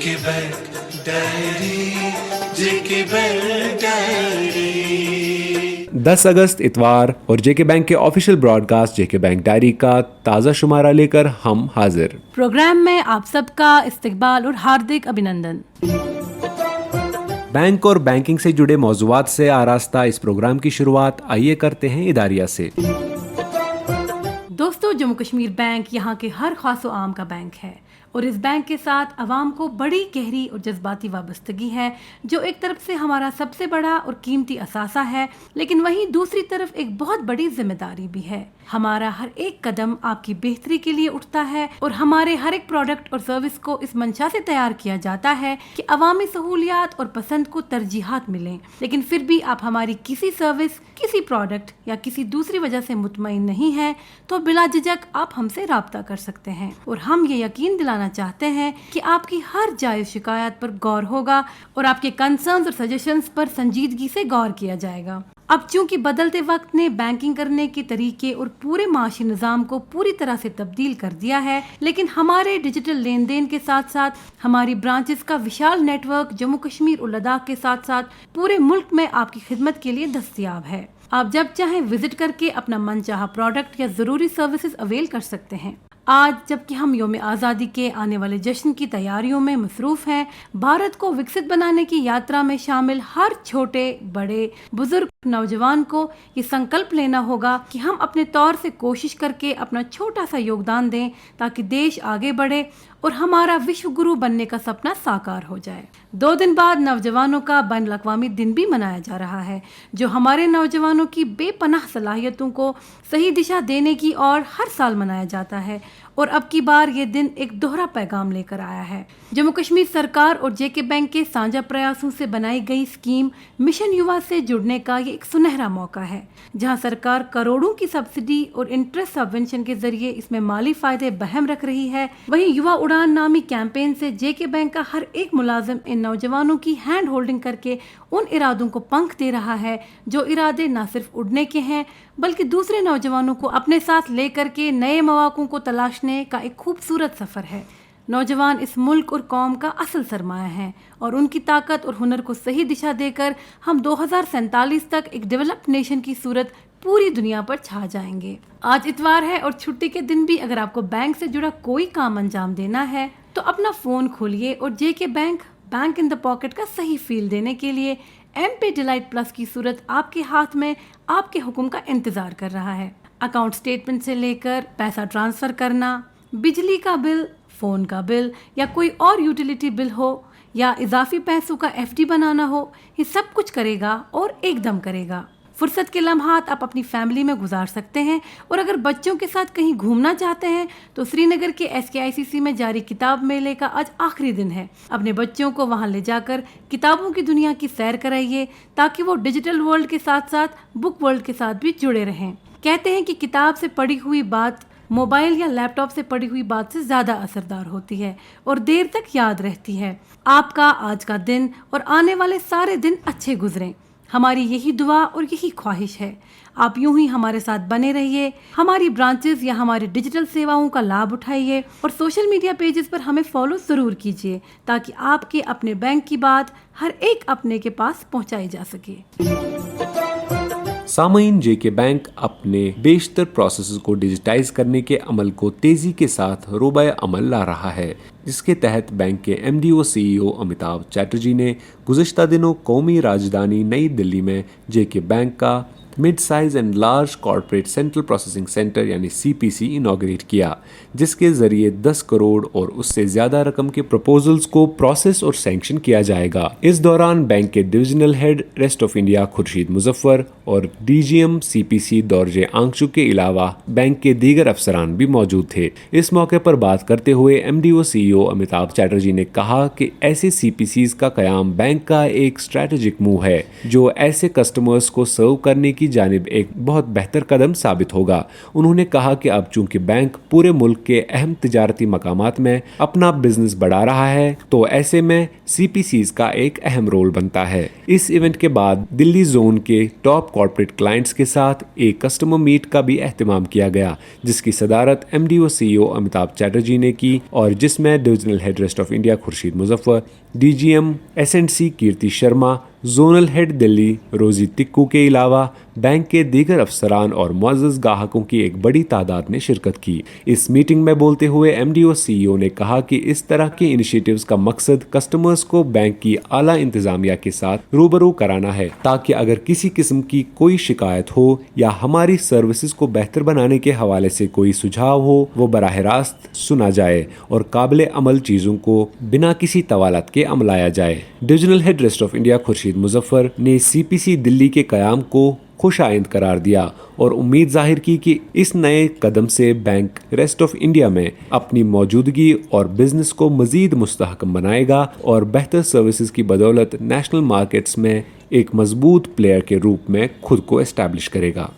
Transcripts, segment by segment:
JK Bank Diary, JK Bank Diary। 10 अगस्त इतवार और जेके bank के ऑफिशियल ब्रॉडकास्ट जेके बैंक डायरी का ताज़ा शुमारा लेकर हम हाजिर। प्रोग्राम में आप सबका इस्तकबाल और हार्दिक अभिनंदन। बैंक और बैंकिंग से जुड़े मौज़ूआत से आरास्ता इस प्रोग्राम की शुरुआत आइए करते हैं इदारिया से। दोस्तों, जम्मू कश्मीर बैंक यहाँ के हर खास व आम का बैंक है और इस बैंक के साथ आवाम को बड़ी गहरी और जज्बाती वाबस्तगी है, जो एक तरफ से हमारा सबसे बड़ा और कीमती असासा है, लेकिन वहीं दूसरी तरफ एक बहुत बड़ी जिम्मेदारी भी है। हमारा हर एक कदम आपकी बेहतरी के लिए उठता है और हमारे हर एक प्रोडक्ट और सर्विस को इस मंशा से तैयार किया जाता है कि अवामी सहूलियात और पसंद को तरजीहात मिलें। लेकिन फिर भी आप हमारी किसी सर्विस, किसी प्रोडक्ट या किसी दूसरी वजह से मुतमईन नहीं हैं, तो बिला झिझक आप हमसे राब्ता कर सकते हैं और हम ये यकीन दिलाना चाहते हैं कि आपकी हर जायज़ शिकायत पर गौर होगा और आपके कंसर्न्स और सजेशंस पर संजीदगी से गौर किया जाएगा। अब चूंकि बदलते वक्त ने बैंकिंग करने के तरीके और पूरे माशी निज़ाम को पूरी तरह से तब्दील कर दिया है, लेकिन हमारे डिजिटल लेन देन के साथ साथ हमारी ब्रांचेस का विशाल नेटवर्क जम्मू कश्मीर और लद्दाख के साथ साथ पूरे मुल्क में आपकी खिदमत के लिए दस्तयाब है। आप जब चाहें विजिट करके अपना मनचाहा प्रोडक्ट या ज़रूरी सर्विसेज अवेल कर सकते हैं। आज जबकि हम यौम आज़ादी के आने वाले जश्न की तैयारियों में मसरूफ़ हैं, भारत को विकसित बनाने की यात्रा में शामिल हर छोटे बड़े बुजुर्ग नौजवान को ये संकल्प लेना होगा कि हम अपने तौर से कोशिश करके अपना छोटा सा योगदान दें ताकि देश आगे बढ़े और हमारा विश्व गुरु बनने का सपना साकार हो जाए। 2 दिन बाद नौजवानों का बैनुल अक़वामी दिन भी मनाया जा रहा है, जो हमारे नौजवानों की बेपनाह सलाहियतों को सही दिशा देने की ओर हर साल मनाया जाता है और अब की बार ये दिन एक दोहरा पैगाम लेकर आया है। जम्मू कश्मीर सरकार और जेके बैंक के साझा प्रयासों से बनाई गई स्कीम मिशन युवा से जुड़ने का ये एक सुनहरा मौका है, जहां सरकार करोड़ों की सब्सिडी और इंटरेस्ट सबवेंशन के जरिए इसमें माली फायदे बहम रख रही है। वहीं युवा उड़ान नामी कैंपेन से जेके बैंक का हर एक मुलाजिम इन नौजवानों की हैंड होल्डिंग करके उन इरादों को पंख दे रहा है, जो इरादे न सिर्फ उड़ने के हैं बल्कि दूसरे नौजवानों को अपने साथ लेकर के नए मौक़ों को तलाशने का एक खूबसूरत सफ़र है। नौजवान इस मुल्क और कौम का असल सरमाया है और उनकी ताकत और हुनर को सही दिशा देकर हम 2047 तक एक डेवलप्ड नेशन की सूरत पूरी दुनिया पर छा जाएंगे। आज इतवार है और छुट्टी के दिन भी अगर आपको बैंक से जुड़ा कोई काम अंजाम देना है तो अपना फ़ोन खोलिए और जेके बैंक इन द पॉकेट का सही फील देने के लिए MP डिलाइट प्लस की सूरत आपके हाथ में आपके हुक्म का इंतज़ार कर रहा है। अकाउंट स्टेटमेंट से लेकर पैसा ट्रांसफ़र करना, बिजली का बिल, फ़ोन का बिल या कोई और यूटिलिटी बिल हो या इजाफी पैसों का FD बनाना हो, ये सब कुछ करेगा और एकदम करेगा। फुर्सत के लम्हात आप अपनी फैमिली में गुजार सकते हैं और अगर बच्चों के साथ कहीं घूमना चाहते हैं तो श्रीनगर के SKICC में जारी किताब मेले का आज आखिरी दिन है। अपने बच्चों को वहां ले जाकर किताबों की दुनिया की सैर कराइए ताकि वो डिजिटल वर्ल्ड के साथ साथ बुक वर्ल्ड के साथ भी जुड़े रहें। कहते हैं कि किताब से पढ़ी हुई बात मोबाइल या लैपटॉप से पढ़ी हुई बात से ज़्यादा असरदार होती है और देर तक याद रहती है। आपका आज का दिन और आने वाले सारे दिन अच्छे गुजरें, हमारी यही दुआ और यही ख्वाहिश है। आप यूं ही हमारे साथ बने रहिए, हमारी ब्रांचेस या हमारे डिजिटल सेवाओं का लाभ उठाइए और सोशल मीडिया पेजेस पर हमें फॉलो ज़रूर कीजिए ताकि आपके अपने बैंक की बात हर एक अपने के पास पहुंचाई जा सके। सामईन, जेके बैंक अपने बेशतर प्रोसेसेस को डिजिटाइज करने के अमल को तेजी के साथ रोबाए अमल ला रहा है, जिसके तहत बैंक के MD और CEO अमिताभ चैटर्जी ने गुज़िश्ता दिनों कौमी राजधानी नई दिल्ली में जेके बैंक का mid size and large corporate central processing centre यानी CPC इनॉग्रेट किया, जिसके जरिए 10 करोड़ और उससे ज्यादा रकम के प्रपोजल्स को प्रोसेस और सैंक्शन किया जाएगा। इस दौरान बैंक के divisional head rest of India Khurshid Muzaffar और DGM CPC दौरजे आंकशु के अलावा बैंक के दीगर अफसरान भी मौजूद थे। इस मौके पर बात करते हुए MD और CEO अमिताभ चैटर्जी ने कहा कि ऐसे CPCs का कयाम बैंक का एक स्ट्रैटेजिक मूव है जो ऐसे कस्टमर्स को सर्व करने की की जानिब एक बहुत बेहतर कदम साबित होगा। उन्होंने कहा कि अब चूंकि बैंक पूरे मुल्क के अहम तिजारती मकामात में अपना बिजनेस बढ़ा रहा है, तो ऐसे में CPCs का एक अहम रोल बनता है। इस इवेंट के बाद दिल्ली जोन के टॉप कॉर्पोरेट क्लाइंट्स के साथ एक कस्टमर मीट का भी एहतमाम किया गया, जिसकी सदारत MD व CEO अमिताभ चैटर्जी ने की और जिसमें divisional head rest of India Khurshid Muzaffar, DGM S&C Kirti Sharma, zonal head Delhi रोजी तिक्कू के अलावा बैंक के दीगर अफसरान और मुअज़्ज़ज़ गाहकों की एक बड़ी तादाद ने शिरकत की। इस मीटिंग में बोलते हुए MD और CEO ने कहा कि इस तरह के इनिशिएटिव्स का मकसद कस्टमर्स को बैंक की आला इंतजामिया के साथ रूबरू कराना है, ताकि अगर किसी किस्म की कोई शिकायत हो या हमारी सर्विसेज को बेहतर बनाने के हवाले से कोई सुझाव हो, वो बराह रास्त सुना जाए और काबिल अमल चीज़ों को बिना किसी तवालत के अमलाया जाए। Divisional head rest of India Khurshid Muzaffar ने CPC दिल्ली के क़याम को खुश आइंद करार दिया और उम्मीद जाहिर की कि इस नए कदम से बैंक रेस्ट ऑफ इंडिया में अपनी मौजूदगी और बिजनेस को मजीद मुस्तहकम बनाएगा और बेहतर सर्विसेज की बदौलत नेशनल मार्केट्स में एक मजबूत प्लेयर के रूप में खुद को एस्टैब्लिश करेगा।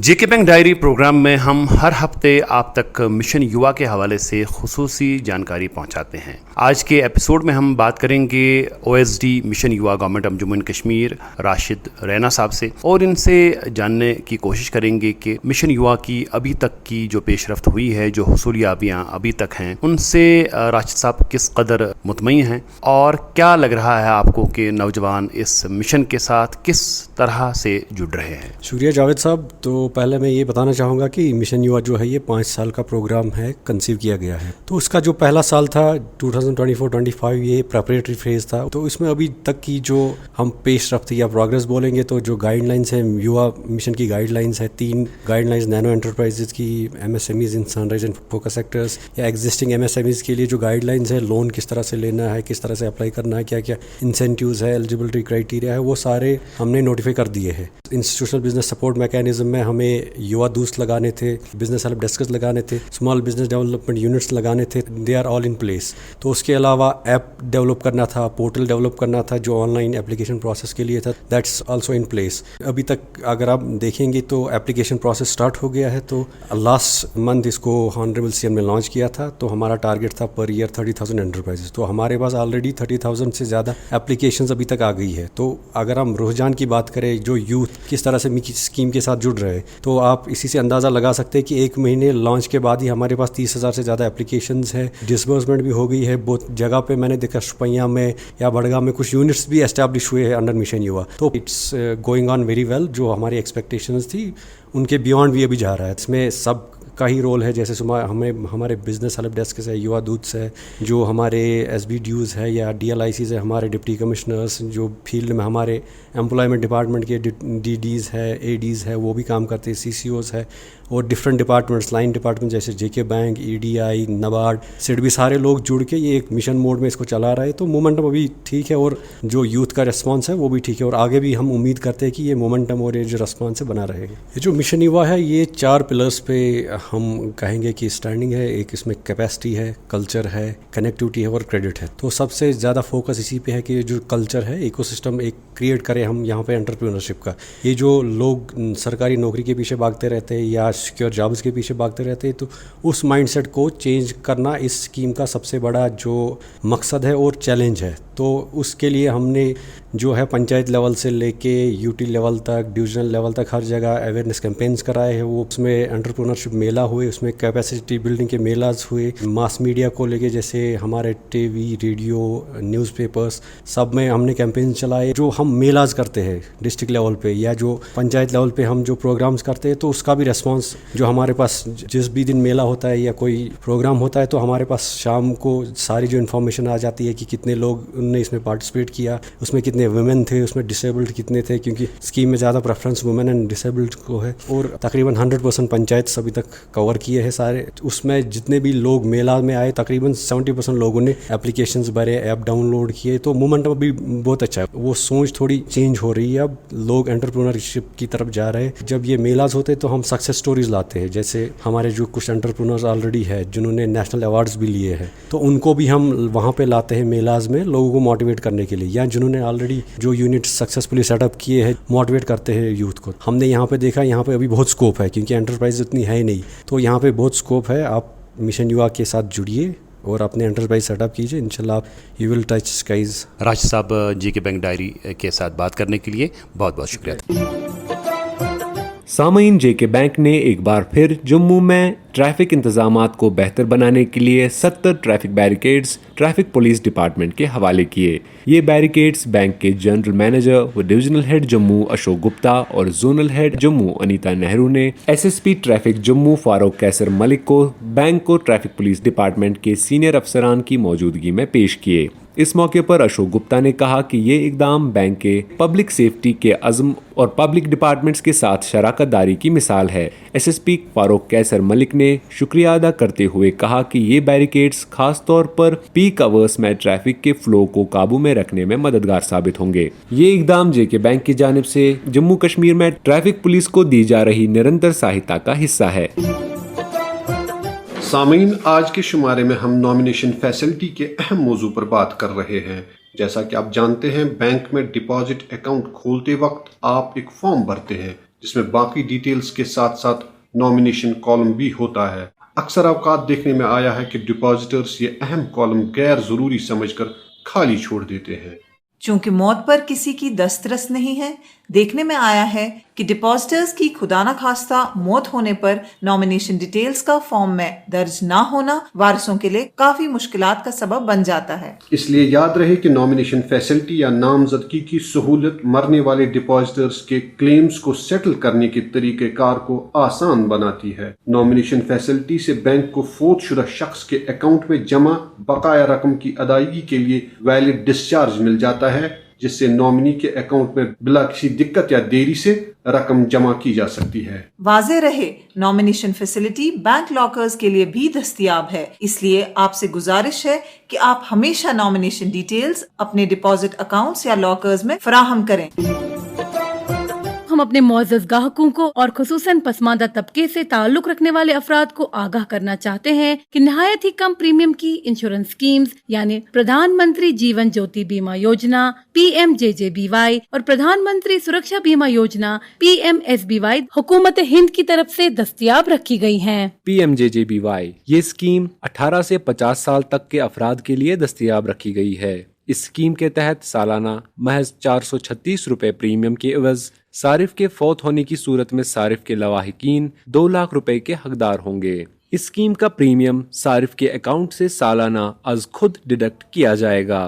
JK बैंक डायरी प्रोग्राम में हम हर हफ्ते आप तक मिशन युवा के हवाले से खुसूसी जानकारी पहुंचाते हैं। आज के एपिसोड में हम बात करेंगे OSD मिशन युवा गवर्नमेंट अंजुमन कश्मीर राशिद रैना साहब से और इनसे जानने की कोशिश करेंगे कि मिशन युवा की अभी तक की जो पेशरफ्त हुई है, जो हुसूलियाबियाँ अभी तक हैं, उनसे राशिद साहब किस कदर मुतमईन हैं और क्या लग रहा है आपको कि नौजवान इस मिशन के साथ किस तरह से जुड़ रहे हैं। शुक्रिया जावेद साहब। तो पहले मैं ये बताना चाहूँगा कि मिशन युवा जो है ये 5 साल का प्रोग्राम है, कंसीव किया गया है। तो उसका जो पहला साल था 2024-25 ये प्रेपरेटरी फेज था। तो इसमें अभी तक की जो हम पेशरफ्त या प्रोग्रेस बोलेंगे तो जो गाइडलाइंस है युवा मिशन की गाइडलाइंस है, 3 गाइडलाइंस नैनो एंटरप्राइजेज की, MSMEs in sunrise and focus sectors या एग्जिस्टिंग MSMEs के लिए जो गाइडलाइंस है, लोन किस तरह से लेना है, किस तरह से अप्लाई करना है, क्या क्या इंसेंटिव्स है, एलिजिबिलिटी क्राइटेरिया है, वो सारे हमने नोटिफाई कर दिए हैं। इंस्टीट्यूशनल बिजनेस सपोर्ट मैकेनिज्म में हमें युवा दूस्त लगाने थे, बिजनेस हेल्प डेस्क लगाने थे, स्मॉल बिजनेस डेवलपमेंट यूनिट्स लगाने थे, they are all in place. तो उसके अलावा ऐप डेवलप करना था, पोर्टल डेवलप करना था जो ऑनलाइन एप्लीकेशन प्रोसेस के लिए था, दैट्स आल्सो इन प्लेस। अभी तक अगर आप देखेंगे तो एप्लीकेशन प्रोसेस स्टार्ट हो गया है। तो लास्ट मंथ इसको ऑनरेबल CM ने लॉन्च किया था। तो हमारा टारगेट था पर ईयर 30,000 एंटरप्राइजेस। तो हमारे पास ऑलरेडी 30,000 से ज़्यादा एप्लीकेशंस अभी तक आ गई है। तो अगर हम रुझान की बात करें, जो यूथ किस तरह से स्कीम के साथ जुड़ रहे हैं, तो आप इसी से अंदाज़ा लगा सकते हैं कि 1 महीने लॉन्च के बाद ही हमारे पास 30,000 से ज़्यादा एप्लीकेशंस है। डिसबर्समेंट भी हो गई है। बहुत जगह पे मैंने देखा शुपैया में या बड़गाम में कुछ यूनिट्स भी एस्टैब्लिश हुए हैं अंडर मिशन युवा। तो it's going on very well. जो हमारी एक्सपेक्टेशंस थी उनके बियॉन्ड भी अभी जा रहा है। इसमें सब का ही रोल है। जैसे हमें हमारे बिजनेस हेल्प डेस्क है, युवा दूत है, जो हमारे SBDUs है या DLICs है, हमारे डिप्टी कमिश्नर्स जो फील्ड में हमारे एम्प्लॉयमेंट डिपार्टमेंट के DDs है, ADs है, वो भी काम करते हैं, CCOs है, और डिफरेंट डिपार्टमेंट्स, लाइन डिपार्टमेंट जैसे JK bank, EDI, NABARD, SID भी सारे लोग जुड़ के ये एक मिशन मोड में इसको चला रहे हैं। तो मोमेंटम अभी ठीक है और जो यूथ का रिस्पांस है वो भी ठीक है और आगे भी हम उम्मीद करते हैं कि ये मोमेंटम और ये जो रिस्पांस है बना रहेगा। ये जो मिशन युवा है ये 4 पिलर्स पे हम कहेंगे कि स्टैंडिंग है। एक इसमें कैपेसिटी है, कल्चर है, कनेक्टिविटी है और क्रेडिट है। तो सबसे ज़्यादा फोकस इसी पे है कि जो कल्चर है, इकोसिस्टम एक क्रिएट करें हम यहाँ पे एंटरप्रेन्योरशिप का। ये जो लोग सरकारी नौकरी के पीछे भागते रहते हैं या सिक्योर जॉब्स के पीछे भागते रहते हैं, तो उस माइंडसेट को चेंज करना इस स्कीम का सबसे बड़ा जो मकसद है और चैलेंज है। तो उसके लिए हमने जो है पंचायत लेवल से लेके UT लेवल तक, डिविजनल लेवल तक हर जगह अवेयरनेस कैंपेन्स कराए हैं। वो उसमें एंटरप्रेन्योरशिप मेला हुए, उसमें कैपेसिटी बिल्डिंग के मेलाज हुए, मास मीडिया को लेके जैसे हमारे TV, रेडियो, न्यूज़पेपर्स सब में हमने कैंपेन चलाए। जो हम मेलाज करते हैं डिस्ट्रिक्ट लेवल पे या जो पंचायत लेवल पे हम जो प्रोग्राम्स करते हैं, तो उसका भी रेस्पॉन्स जो हमारे पास जिस भी दिन मेला होता है या कोई प्रोग्राम होता है, तो हमारे पास शाम को सारी जो इन्फॉर्मेशन आ जाती है कि कितने लोग ने इसमें पार्टिसिपेट किया, उसमें कितने वुमेन थे, उसमें डिसेबल्ड कितने थे, क्योंकि स्कीम में ज़्यादा प्रेफरेंस वुमेन एंड डिसेबल्ड को है। और तकरीबन 100% पंचायत अभी तक कवर किए हैं सारे। उसमें जितने भी लोग मेला में आए, तकरीबन 70% लोगों ने एप्लीकेशंस भरे, ऐप डाउनलोड किए। तो मोमेंटम अभी बहुत अच्छा है। वो सोच थोड़ी चेंज हो रही है। अब लोग एंटरप्रेन्योरशिप की तरफ जा रहे हैं। जब ये मेलाज होते तो हम सक्सेस स्टोरीज लाते हैं। जैसे हमारे जो कुछ एंटरप्रेन्योर्स ऑलरेडी है जिन्होंने नेशनल अवार्ड्स भी लिए हैं, तो उनको भी हम वहाँ पे लाते हैं मेलाज में, लोगों लोगों को मोटिवेट करने के लिए, या जिन्होंने ऑलरेडी जो यूनिट सक्सेसफुली सेटअप किए हैं मोटिवेट करते हैं यूथ को। हमने यहाँ पे देखा यहाँ पे अभी बहुत स्कोप है, क्योंकि एंटरप्राइज इतनी है ही नहीं, तो यहाँ पे बहुत स्कोप है। आप मिशन युवा के साथ जुड़िए और अपने एंटरप्राइज सेटअप कीजिए, इंशाल्लाह आप you will touch skies. Rashid साहब, जी के बैंक डायरी के साथ बात करने के लिए बहुत बहुत शुक्रिया। सामईन जेके बैंक ने एक बार फिर जम्मू में ट्रैफिक इंतजामात को बेहतर बनाने के लिए 70 traffic barricades traffic police department के हवाले किए। ये बैरिकेड्स बैंक के जनरल मैनेजर व डिविजनल हेड जम्मू अशोक गुप्ता और जोनल हेड जम्मू अनीता नेहरू ने एसएसपी ट्रैफिक जम्मू फारूक कैसर मलिक को बैंक को ट्रैफिक पुलिस डिपार्टमेंट के सीनियर अफसरान की मौजूदगी में पेश किए। इस मौके पर अशोक गुप्ता ने कहा कि ये इकदाम बैंक के पब्लिक सेफ्टी के अज़्म और पब्लिक डिपार्टमेंट्स के साथ शराकत दारी की मिसाल है। एसएसपी फारूक कैसर मलिक ने शुक्रिया अदा करते हुए कहा कि ये बैरिकेड्स खास तौर पर पीक आवर्स में ट्रैफिक के फ्लो को काबू में रखने में मददगार साबित होंगे। ये इकदाम जेके बैंक की जानिब से जम्मू कश्मीर में ट्रैफिक पुलिस को दी जा रही निरंतर सहायता का हिस्सा है। सामीन, आज के शुमारे में हम नॉमिनेशन फैसिलिटी के अहम मौजू पर बात कर रहे हैं। जैसा कि आप जानते हैं, बैंक में डिपॉजिट अकाउंट खोलते वक्त आप एक फॉर्म भरते हैं जिसमें बाकी डिटेल्स के साथ साथ नॉमिनेशन कॉलम भी होता है। अक्सर अवकात देखने में आया है कि डिपॉजिटर्स ये अहम कॉलम गैर जरूरी समझकर खाली छोड़ देते हैं। चूंकि मौत पर किसी की दस्तरस नहीं है, देखने में आया है कि डिपॉजिटर्स की खुदा न खास्ता मौत होने पर नॉमिनेशन डिटेल्स का फॉर्म में दर्ज ना होना वारिसों के लिए काफी मुश्किलात का सबब बन जाता है। इसलिए याद रहे कि नॉमिनेशन फैसिलिटी या नामजदगी की सहूलत मरने वाले डिपॉजिटर्स के क्लेम्स को सेटल करने के तरीक़ेकार को आसान बनाती है। नॉमिनेशन फैसिलिटी से बैंक को फोत शुदा शख्स के अकाउंट में जमा बकाया रकम की अदायगी के लिए वैलिड डिस्चार्ज मिल जाता है, जिससे नॉमिनी के अकाउंट में बिला किसी दिक्कत या देरी से रकम जमा की जा सकती है। वाज़े रहे, नॉमिनेशन फैसिलिटी बैंक लॉकर्स के लिए भी दस्तयाब है, इसलिए आपसे गुजारिश है कि आप हमेशा नॉमिनेशन डिटेल्स अपने डिपॉजिट अकाउंट्स या लॉकर्स में फराहम करें। हम अपने मुअज़्ज़ज़ ग्राहकों को और खुसूसन पसमानदा तबके से ताल्लुक रखने वाले अफराद को आगाह करना चाहते हैं कि निहायत ही कम प्रीमियम की इंश्योरेंस स्कीम्स यानी प्रधानमंत्री जीवन ज्योति बीमा योजना PMJJBY और प्रधानमंत्री सुरक्षा बीमा योजना PMSBY हुकूमत हिंद की तरफ से दस्तयाब रखी गई हैं। PMJJBY ये स्कीम 18 से 50 साल तक के अफराद के लिए दस्तयाब रखी गई है। इस स्कीम के तहत सालाना महज 436 रुपए प्रीमियम के एवज सारिफ के फौत होने की सूरत में सारिफ के लवाहिकीन 2 लाख रुपए के हकदार होंगे। इस स्कीम का प्रीमियम सारिफ के अकाउंट से सालाना अज खुद डिडक्ट किया जाएगा।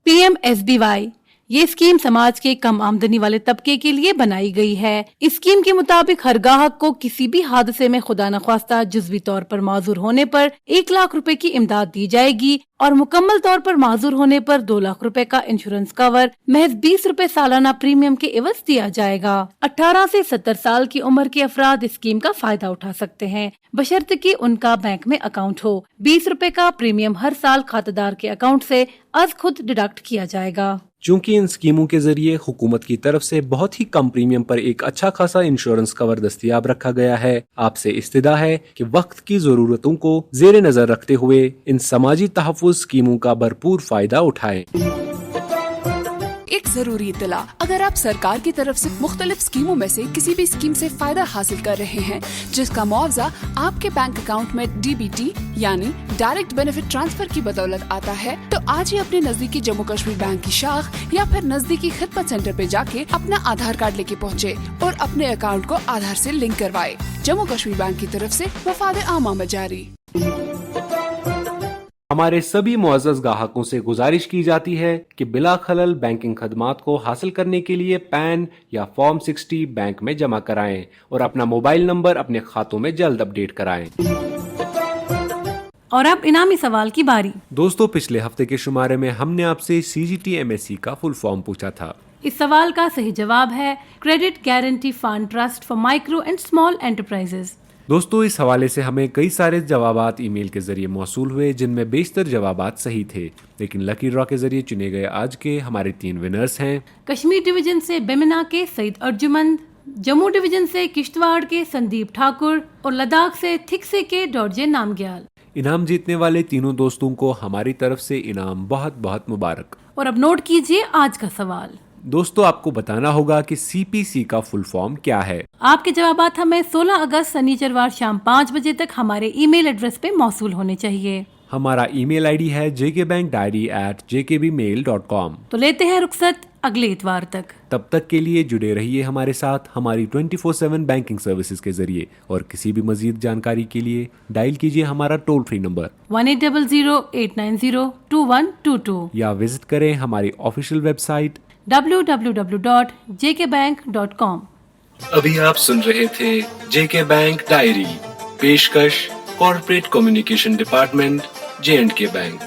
PMSBY ये स्कीम समाज के कम आमदनी वाले तबके के लिए बनाई गई है। इस स्कीम के मुताबिक हर ग्राहक को किसी भी हादसे में खुदा न ख्वास्ता जुज़वी तौर पर माजूर होने पर 1 लाख रुपए की इमदाद दी जाएगी और मुकम्मल तौर पर माजूर होने पर 2 लाख रुपए का इंश्योरेंस कवर महज 20 रुपए सालाना प्रीमियम के एवज दिया जाएगा। 18 से 70 साल की उम्र के अफराद इस स्कीम का फायदा उठा सकते हैं, बशर्ते कि उनका बैंक में अकाउंट हो। 20 रुपए का प्रीमियम हर साल खातेदार के अकाउंट से अज खुद डिडक्ट किया जाएगा। चूंकि इन स्कीमों के जरिए हुकूमत की तरफ से बहुत ही कम प्रीमियम पर एक अच्छा खासा इंश्योरेंस कवर दस्तयाब रखा गया है, आपसे इस्तिदा है कि वक्त की जरूरतों को जेर नजर रखते हुए इन समाजी तहफ़्फ़ुज़ स्कीमों का भरपूर फायदा उठाएं। एक जरूरी इत्तला, अगर आप सरकार की तरफ से मुख्तलिफ स्कीमों में से किसी भी स्कीम से फायदा हासिल कर रहे हैं जिसका मुआवजा आपके बैंक अकाउंट में DBT यानी डायरेक्ट बेनिफिट ट्रांसफर की बदौलत आता है, तो आज ही अपने नजदीकी जम्मू कश्मीर बैंक की शाख या फिर नजदीकी खिदमत सेंटर पे जाके अपना आधार कार्ड लेके पहुँचे और अपने अकाउंट को आधार से लिंक करवाए। जम्मू कश्मीर बैंक की तरफ से वफाद आमा में जारी। हमारे सभी मुअज़्ज़ज़ ग्राहकों से गुजारिश की जाती है कि बिला खलल बैंकिंग खदमात को हासिल करने के लिए पैन या फॉर्म 60 बैंक में जमा कराएं और अपना मोबाइल नंबर अपने खातों में जल्द अपडेट कराएं। और अब इनामी सवाल की बारी। दोस्तों, पिछले हफ्ते के शुमारे में हमने आपसे CGT MSc का फुल फॉर्म पूछा था। इस सवाल का सही जवाब है credit guarantee fund trust for micro and small enterprises. दोस्तों, इस हवाले से हमें कई सारे जवाबात ईमेल के जरिए मौसूल हुए, जिनमें बेशतर जवाबात सही थे, लेकिन लकी ड्रॉ के जरिए चुने गए आज के हमारे 3 विनर्स हैं। कश्मीर डिवीजन से बेमिना के सईद अर्जुमंद, जम्मू डिवीजन से किश्तवाड़ के संदीप ठाकुर और लद्दाख से थिकसे के डॉर्जे नामग्याल। इनाम जीतने वाले तीनों दोस्तों को हमारी तरफ से इनाम बहुत बहुत मुबारक। और अब नोट कीजिए आज का सवाल। दोस्तों, आपको बताना होगा कि CPC का फुल फॉर्म क्या है। आपके जवाबात हमें 16 अगस्त शनिचरवार शाम 5 बजे तक हमारे ईमेल एड्रेस पे मौसूल होने चाहिए। हमारा ईमेल आईडी है jkbankdiary@jkbmail.com। तो लेते हैं रुखसत अगले इतवार तक। तब तक के लिए जुड़े रहिए हमारे साथ हमारी 24/7 बैंकिंग सर्विसेज के जरिए, और किसी भी मजीद जानकारी के लिए डायल कीजिए हमारा टोल फ्री नंबर 1800-890-2122 या विजिट करें हमारी ऑफिशियल वेबसाइट www.jkbank.com। अभी आप सुन रहे थे JK बैंक डायरी, पेशकश corporate communication department, J&K bank.